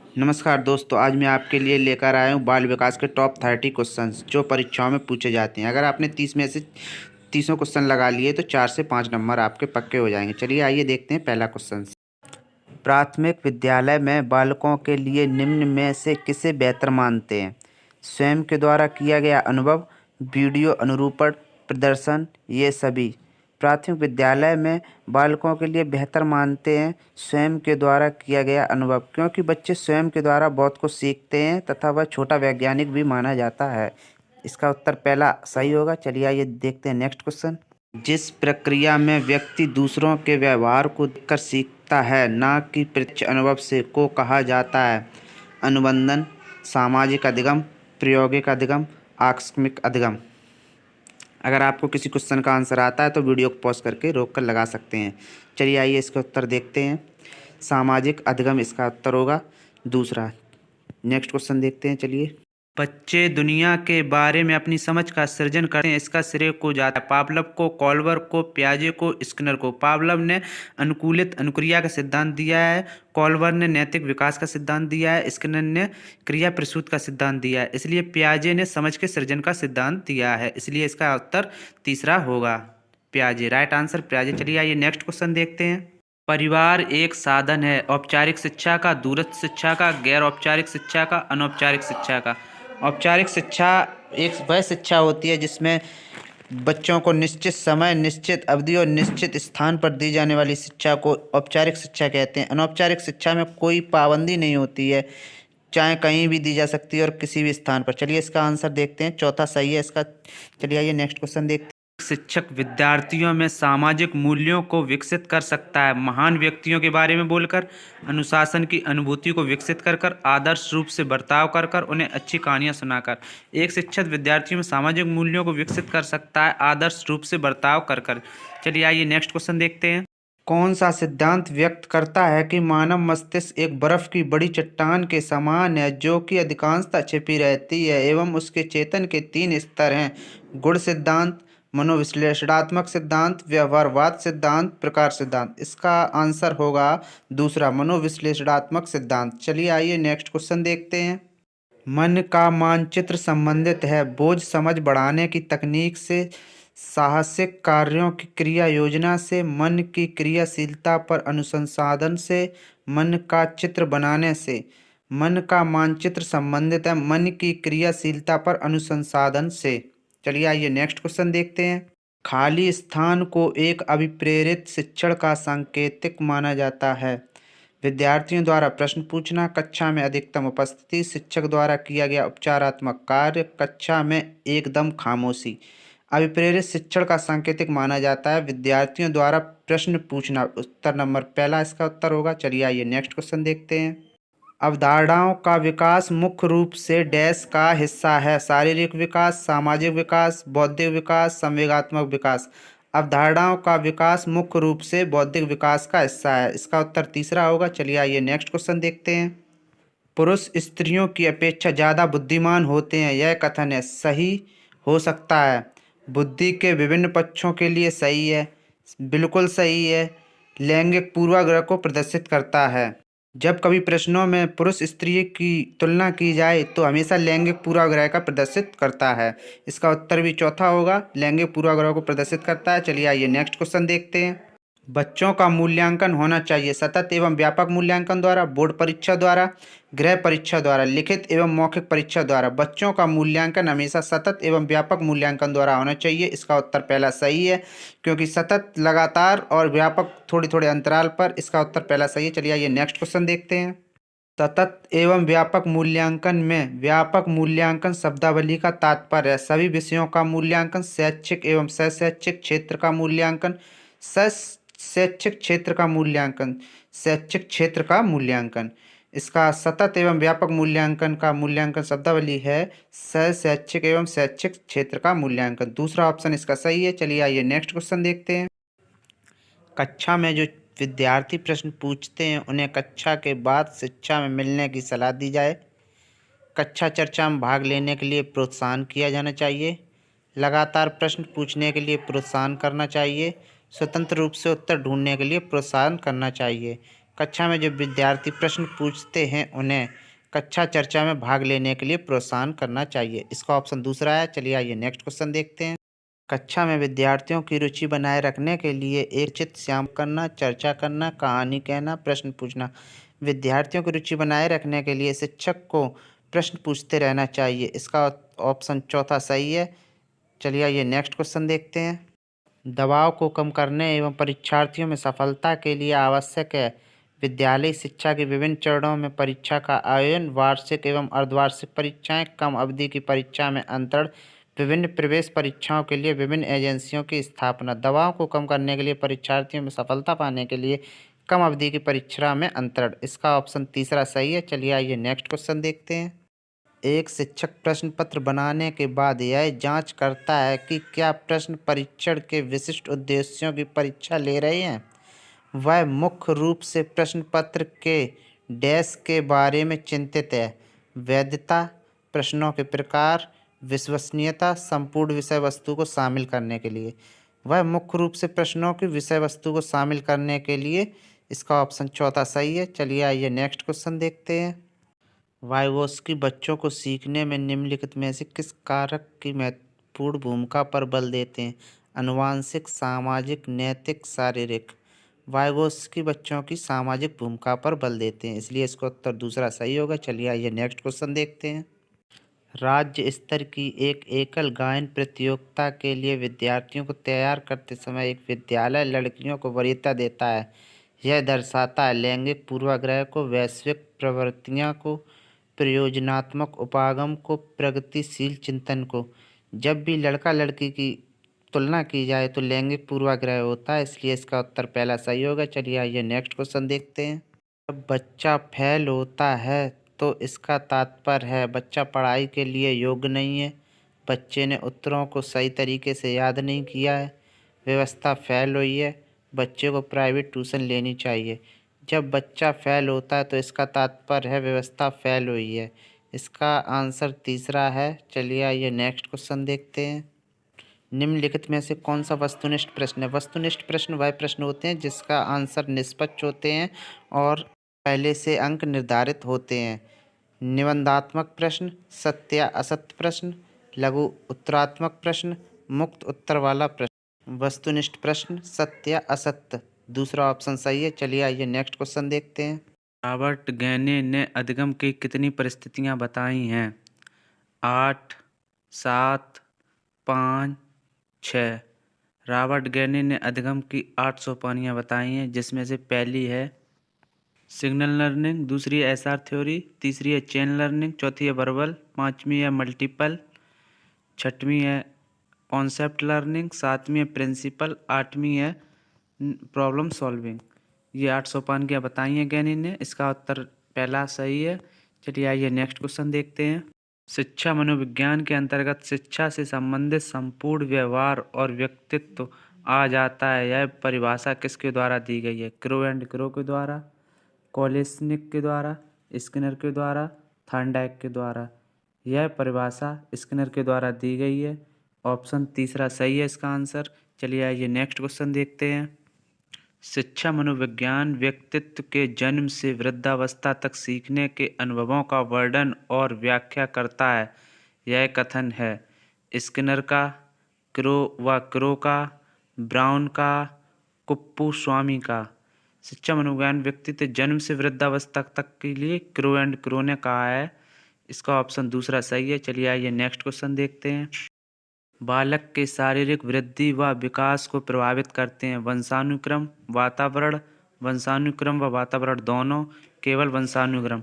नमस्कार दोस्तों, आज मैं आपके लिए लेकर आया हूँ बाल विकास के टॉप 30 क्वेश्चंस जो परीक्षाओं में पूछे जाते हैं। अगर आपने 30 में से 30 क्वेश्चन लगा लिए तो 4 से 5 नंबर आपके पक्के हो जाएंगे। चलिए आइए देखते हैं पहला क्वेश्चन। प्राथमिक विद्यालय में बालकों के लिए निम्न में से किसे बेहतर मानते हैं? स्वयं के द्वारा किया गया अनुभव, वीडियो अनुरूपण, प्रदर्शन, ये सभी। प्राथमिक विद्यालय में बालकों के लिए बेहतर मानते हैं स्वयं के द्वारा किया गया अनुभव, क्योंकि बच्चे स्वयं के द्वारा बहुत कुछ सीखते हैं तथा वह छोटा वैज्ञानिक भी माना जाता है। इसका उत्तर पहला सही होगा। चलिए आइए देखते हैं नेक्स्ट क्वेश्चन। जिस प्रक्रिया में व्यक्ति दूसरों के व्यवहार को देखकर सीखता है, ना कि प्रत्यक्ष अनुभव से, को कहा जाता है? अनुबंधन, सामाजिक अधिगम, प्रायोगिक अधिगम, आकस्मिक अधिगम। अगर आपको किसी क्वेश्चन का आंसर आता है तो वीडियो को पॉज करके रोक कर लगा सकते हैं। चलिए आइए इसका उत्तर देखते हैं। सामाजिक अधिगम इसका उत्तर होगा दूसरा। नेक्स्ट क्वेश्चन देखते हैं। चलिए, बच्चे दुनिया के बारे में अपनी समझ का सृजन करते हैं, इसका श्रेय को जाता है? पावलोव को, कॉल्बर को, पियाजे को, स्किनर को। पावलोव ने अनुकूलित अनुक्रिया का सिद्धांत दिया है, कॉल्बर ने नैतिक विकास का सिद्धांत दिया है, स्किनर ने क्रिया प्रसूत का सिद्धांत दिया है, इसलिए पियाजे ने समझ के सृजन का सिद्धांत दिया है, इसलिए इसका उत्तर तीसरा होगा, पियाजे। Right answer पियाजे। चलिए आइए नेक्स्ट क्वेश्चन देखते हैं। परिवार एक साधन है औपचारिक शिक्षा का, दूरस्थ शिक्षा का, गैर औपचारिक शिक्षा का, अनौपचारिक शिक्षा का। औपचारिक शिक्षा एक वह शिक्षा होती है जिसमें बच्चों को निश्चित समय, निश्चित अवधि और निश्चित स्थान पर दी जाने वाली शिक्षा को औपचारिक शिक्षा कहते हैं। अनौपचारिक शिक्षा में कोई पाबंदी नहीं होती है, चाहे कहीं भी दी जा सकती है और किसी भी स्थान पर। चलिए इसका आंसर देखते हैं, चौथा सही है इसका। चलिए आइए नेक्स्ट क्वेश्चन देखते हैं। शिक्षक विद्यार्थियों में सामाजिक मूल्यों को विकसित कर सकता है महान व्यक्तियों के बारे में बोलकर, अनुशासन की अनुभूति को विकसित कर कर, आदर्श रूप से बर्ताव कर कर, उन्हें अच्छी कहानियां सुनाकर। एक शिक्षक विद्यार्थियों में सामाजिक मूल्यों को विकसित कर सकता है आदर्श रूप से बर्ताव कर कर। चलिए आइए नेक्स्ट क्वेश्चन देखते हैं। कौन सा सिद्धांत व्यक्त करता है कि मानव मस्तिष्क एक बर्फ की बड़ी चट्टान के समान है जो कि अधिकांशतः छिपी रहती है एवं उसके चेतन के 3 स्तर हैं? गुण सिद्धांत, मनोविश्लेषणात्मक सिद्धांत, व्यवहारवाद सिद्धांत, प्रकार सिद्धांत। इसका आंसर होगा दूसरा, मनोविश्लेषणात्मक सिद्धांत। चलिए आइए नेक्स्ट क्वेश्चन देखते हैं। मन का मानचित्र संबंधित है बोझ समझ बढ़ाने की तकनीक से, साहसिक कार्यों की क्रिया योजना से, मन की क्रियाशीलता पर अनुसंधान से, मन का चित्र बनाने से। मन का मानचित्र संबंधित है मन की क्रियाशीलता पर अनुसंधान से। चलिए आइए नेक्स्ट क्वेश्चन देखते हैं। खाली स्थान को एक अभिप्रेरित शिक्षण का सांकेतिक माना जाता है? विद्यार्थियों द्वारा प्रश्न पूछना, कक्षा में अधिकतम उपस्थिति, शिक्षक द्वारा किया गया उपचारात्मक कार्य, कक्षा में एकदम खामोशी। अभिप्रेरित शिक्षण का सांकेतिक माना जाता है विद्यार्थियों द्वारा प्रश्न पूछना। उत्तर नंबर पहला इसका उत्तर होगा। चलिए आइए नेक्स्ट क्वेश्चन देखते हैं। अवधारणाओं का विकास मुख्य रूप से डैश का हिस्सा है? शारीरिक विकास, सामाजिक विकास, बौद्धिक विकास, संवेगात्मक विकास। अवधारणाओं का विकास मुख्य रूप से बौद्धिक विकास का हिस्सा है, इसका उत्तर तीसरा होगा। चलिए आइए नेक्स्ट क्वेश्चन देखते हैं। पुरुष स्त्रियों की अपेक्षा ज़्यादा बुद्धिमान होते हैं, यह कथन है, सही हो सकता है? बुद्धि के विभिन्न पक्षों के लिए सही है, बिल्कुल सही है, लैंगिक पूर्वाग्रह को प्रदर्शित करता है। जब कभी प्रश्नों में पुरुष स्त्री की तुलना की जाए तो हमेशा लैंगिक पूर्वाग्रह का प्रदर्शित करता है, इसका उत्तर भी चौथा होगा, लैंगिक पूर्वाग्रह को प्रदर्शित करता है। चलिए आइए नेक्स्ट क्वेश्चन देखते हैं। बच्चों का मूल्यांकन होना चाहिए सतत एवं व्यापक मूल्यांकन द्वारा, बोर्ड परीक्षा द्वारा, गृह परीक्षा द्वारा, लिखित एवं मौखिक परीक्षा द्वारा। बच्चों का मूल्यांकन हमेशा सतत एवं व्यापक मूल्यांकन द्वारा होना चाहिए, इसका उत्तर पहला सही है, क्योंकि सतत लगातार और व्यापक थोड़े थोड़े अंतराल पर। इसका उत्तर पहला सही है। चलिए आइए नेक्स्ट क्वेश्चन देखते हैं। सतत एवं व्यापक मूल्यांकन में व्यापक मूल्यांकन शब्दावली का तात्पर्य है सभी विषयों का मूल्यांकन, शैक्षिक एवं शैक्षिक क्षेत्र का मूल्यांकन, शैक्षिक क्षेत्र का मूल्यांकन, शैक्षिक क्षेत्र का मूल्यांकन। इसका सतत एवं व्यापक मूल्यांकन का मूल्यांकन शब्दावली है शैक्षिक एवं शैक्षिक क्षेत्र का मूल्यांकन। दूसरा ऑप्शन इसका सही है। चलिए आइए नेक्स्ट क्वेश्चन देखते हैं। कक्षा में जो विद्यार्थी प्रश्न पूछते हैं उन्हें कक्षा के बाद शिक्षा में मिलने की सलाह दी जाए। कक्षा चर्चा में भाग लेने के लिए प्रोत्साहन किया जाना चाहिए। लगातार प्रश्न पूछने के लिए प्रोत्साहन करना चाहिए। स्वतंत्र रूप से उत्तर ढूंढने के लिए प्रोत्साहन करना चाहिए। कक्षा में जो विद्यार्थी प्रश्न पूछते हैं उन्हें कक्षा चर्चा में भाग लेने के लिए प्रोत्साहन करना चाहिए। इसका ऑप्शन दूसरा है। चलिए आइए नेक्स्ट क्वेश्चन देखते हैं। कक्षा में विद्यार्थियों की रुचि बनाए रखने के लिए एक चित श्याम करना, चर्चा करना, कहानी कहना, प्रश्न पूछना। विद्यार्थियों की रुचि बनाए रखने के लिए शिक्षक को प्रश्न पूछते रहना चाहिए। इसका ऑप्शन चौथा सही है। चलिए आइए नेक्स्ट क्वेश्चन देखते हैं। दबाव को कम करने एवं परीक्षार्थियों में सफलता के लिए आवश्यक है। विद्यालय शिक्षा के विभिन्न चरणों में परीक्षा का आयोजन, वार्षिक एवं अर्धवार्षिक परीक्षाएं, कम अवधि की परीक्षा में अंतरण, विभिन्न प्रवेश परीक्षाओं के लिए विभिन्न एजेंसियों की स्थापना। दबाव को कम करने के लिए परीक्षार्थियों में सफलता पाने के लिए कम अवधि की परीक्षा में अंतरण। इसका ऑप्शन तीसरा सही है। चलिए आइए नेक्स्ट क्वेश्चन देखते हैं। एक शिक्षक प्रश्न पत्र बनाने के बाद यह जांच करता है कि क्या प्रश्न परीक्षण के विशिष्ट उद्देश्यों की परीक्षा ले रहे हैं। वह मुख्य रूप से प्रश्न पत्र के डैश के बारे में चिंतित है। वैधता, प्रश्नों के प्रकार, विश्वसनीयता, संपूर्ण विषय वस्तु को शामिल करने के लिए। वह मुख्य रूप से प्रश्नों की विषय वस्तु को शामिल करने के लिए। इसका ऑप्शन चौथा सही है। चलिए आइए नेक्स्ट क्वेश्चन देखते हैं। वाइगोत्स्की बच्चों को सीखने में निम्नलिखित में से किस कारक की महत्वपूर्ण भूमिका पर बल देते हैं। आनुवंशिक, सामाजिक, नैतिक, शारीरिक। वाइगोत्स्की बच्चों की सामाजिक भूमिका पर बल देते हैं, इसलिए इसका उत्तर दूसरा सही होगा। चलिए आइए नेक्स्ट क्वेश्चन देखते हैं। राज्य स्तर की एक एकल गायन प्रतियोगिता के लिए विद्यार्थियों को तैयार करते समय एक विद्यालय लड़कियों को वरीयता देता है। यह दर्शाता है लैंगिक पूर्वाग्रह को, वैश्विक प्रवृत्तियाँ को, प्रयोजनात्मक उपागम को, प्रगतिशील चिंतन को। जब भी लड़का लड़की की तुलना की जाए तो लैंगिक पूर्वाग्रह होता है, इसलिए इसका उत्तर पहला सही होगा। चलिए आइए नेक्स्ट क्वेश्चन देखते हैं। जब बच्चा फेल होता है तो इसका तात्पर्य है बच्चा पढ़ाई के लिए योग्य नहीं है, बच्चे ने उत्तरों को सही तरीके से याद नहीं किया है, व्यवस्था फेल हुई है, बच्चे को प्राइवेट ट्यूशन लेनी चाहिए। जब बच्चा फेल होता है तो इसका तात्पर्य है व्यवस्था फेल हुई है। इसका आंसर तीसरा है। चलिए आइए नेक्स्ट क्वेश्चन देखते हैं। निम्नलिखित में से कौन सा वस्तुनिष्ठ प्रश्न है। वस्तुनिष्ठ प्रश्न वह प्रश्न होते हैं जिसका आंसर निष्पक्ष होते हैं और पहले से अंक निर्धारित होते हैं। निबंधात्मक प्रश्न, सत्य या असत्य प्रश्न, लघु उत्तरात्मक प्रश्न, मुक्त उत्तर वाला प्रश्न। वस्तुनिष्ठ प्रश्न सत्य या असत्य, दूसरा ऑप्शन सही है। चलिए आइए नेक्स्ट क्वेश्चन देखते हैं। रॉबर्ट गैने ने अधिगम की कितनी परिस्थितियां बताई हैं। 8, 7, 5, 6। रॉबर्ट गैने ने अधिगम की 8 सोपानियां बताई हैं, जिसमें से पहली है सिग्नल लर्निंग, दूसरी है एसआर थ्योरी, तीसरी है चेन लर्निंग, चौथी है वर्बल, पांचवी है मल्टीपल, छठवीं है कॉन्सेप्ट लर्निंग, सातवीं है प्रिंसिपल, आठवीं है प्रॉब्लम सॉल्विंग। ये 8 सोपानियां बताई हैं गैनी ने। इसका उत्तर पहला सही है। चलिए आइए नेक्स्ट क्वेश्चन देखते हैं। शिक्षा मनोविज्ञान के अंतर्गत शिक्षा से संबंधित संपूर्ण व्यवहार और व्यक्तित्व आ जाता है। यह परिभाषा किसके द्वारा दी गई है। क्रो एंड क्रो के द्वारा, कोलेस्निक के द्वारा, स्किनर के द्वारा, थॉर्नडाइक के द्वारा। यह परिभाषा स्किनर के द्वारा दी गई है। ऑप्शन तीसरा सही है इसका आंसर। चलिए आइए नेक्स्ट क्वेश्चन देखते हैं। शिक्षा मनोविज्ञान व्यक्तित्व के जन्म से वृद्धावस्था तक सीखने के अनुभवों का वर्णन और व्याख्या करता है। यह कथन है स्किनर का, क्रो का, ब्राउन का, कुप्पू स्वामी का। शिक्षा मनोविज्ञान व्यक्तित्व जन्म से वृद्धावस्था तक के लिए क्रो एंड क्रो ने कहा है। इसका ऑप्शन दूसरा सही है। चलिए आइए नेक्स्ट क्वेश्चन देखते हैं। बालक के शारीरिक वृद्धि व विकास को प्रभावित करते हैं वंशानुक्रम, वातावरण, वंशानुक्रम व वातावरण दोनों, केवल वंशानुक्रम।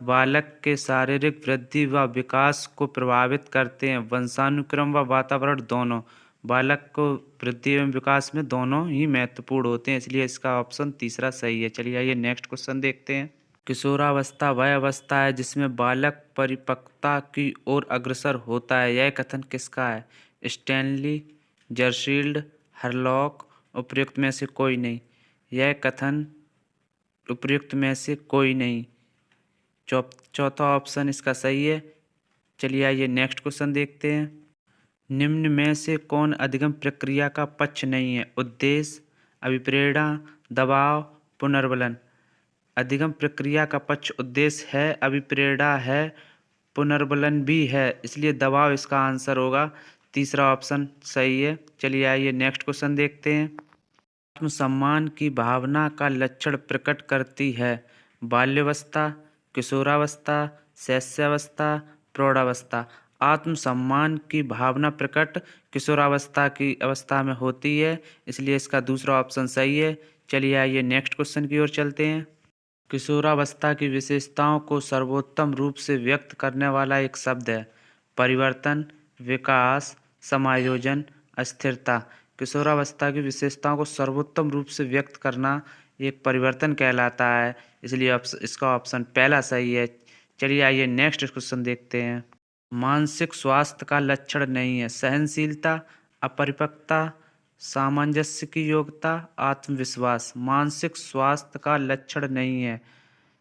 बालक के शारीरिक वृद्धि व विकास को प्रभावित करते हैं वंशानुक्रम व वातावरण दोनों। बालक को वृद्धि एवं विकास में दोनों ही महत्वपूर्ण होते हैं, इसलिए इसका ऑप्शन तीसरा सही है। चलिए आइए नेक्स्ट क्वेश्चन देखते हैं। किशोरावस्था वह अवस्था है जिसमें बालक परिपक्वता की ओर अग्रसर होता है। यह कथन किसका है। स्टैनली, जरशील्ड, हरलॉक, उपयुक्त में से कोई नहीं। यह कथन उपयुक्त में से कोई नहीं। चौथा ऑप्शन इसका सही है। चलिए आइए नेक्स्ट क्वेश्चन देखते हैं। निम्न में से कौन अधिगम प्रक्रिया का पक्ष नहीं है। उद्देश्य, अभिप्रेरणा, दबाव, पुनर्बलन। अधिगम प्रक्रिया का पक्ष उद्देश्य है, अभिप्रेरणा है, पुनर्बलन भी है, इसलिए दबाव इसका आंसर होगा। तीसरा ऑप्शन सही है। चलिए आइए नेक्स्ट क्वेश्चन देखते हैं। आत्मसम्मान की भावना का लक्षण प्रकट करती है। बाल्यावस्था, किशोरावस्था, शैशवावस्था, प्रौढ़ावस्था। आत्मसम्मान की भावना प्रकट किशोरावस्था की अवस्था में होती है, इसलिए इसका दूसरा ऑप्शन सही है। चलिए आइए नेक्स्ट क्वेश्चन की ओर चलते हैं। किशोरावस्था की विशेषताओं को सर्वोत्तम रूप से व्यक्त करने वाला एक शब्द है। परिवर्तन, विकास, समायोजन, अस्थिरता। किशोरावस्था की विशेषताओं को सर्वोत्तम रूप से व्यक्त करना एक परिवर्तन कहलाता है, इसलिए इसका ऑप्शन पहला सही है। चलिए आइए नेक्स्ट क्वेश्चन देखते हैं। मानसिक स्वास्थ्य का लक्षण नहीं है। सहनशीलता, अपरिपक्वता, सामंजस्य की योग्यता, आत्मविश्वास। मानसिक स्वास्थ्य का लक्षण नहीं है।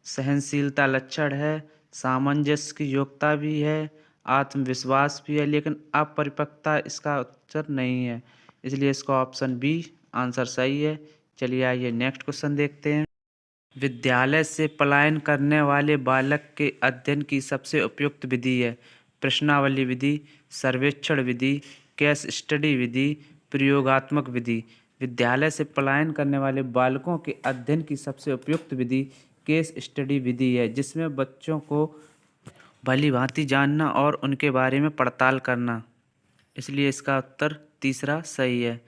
सहनशीलता लक्षण है, सामंजस्य की योग्यता भी है, आत्मविश्वास भी है, लेकिन अपरिपक्वता इसका उत्तर नहीं है, इसलिए इसका ऑप्शन बी आंसर सही है। चलिए आइए नेक्स्ट क्वेश्चन देखते हैं। विद्यालय से पलायन करने वाले बालक के अध्ययन की सबसे उपयुक्त विधि है। प्रश्नावली विधि, सर्वेक्षण विधि, केस स्टडी विधि, प्रयोगात्मक विधि। विद्यालय से पलायन करने वाले बालकों के अध्ययन की सबसे उपयुक्त विधि केस स्टडी विधि है, जिसमें बच्चों को भली भांति जानना और उनके बारे में पड़ताल करना, इसलिए इसका उत्तर तीसरा सही है।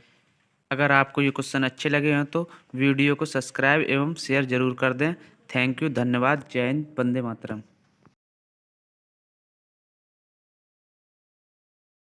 अगर आपको ये क्वेश्चन अच्छे लगे हों तो वीडियो को सब्सक्राइब एवं शेयर जरूर कर दें। थैंक यू, धन्यवाद। जय हिंद, वंदे मातरम।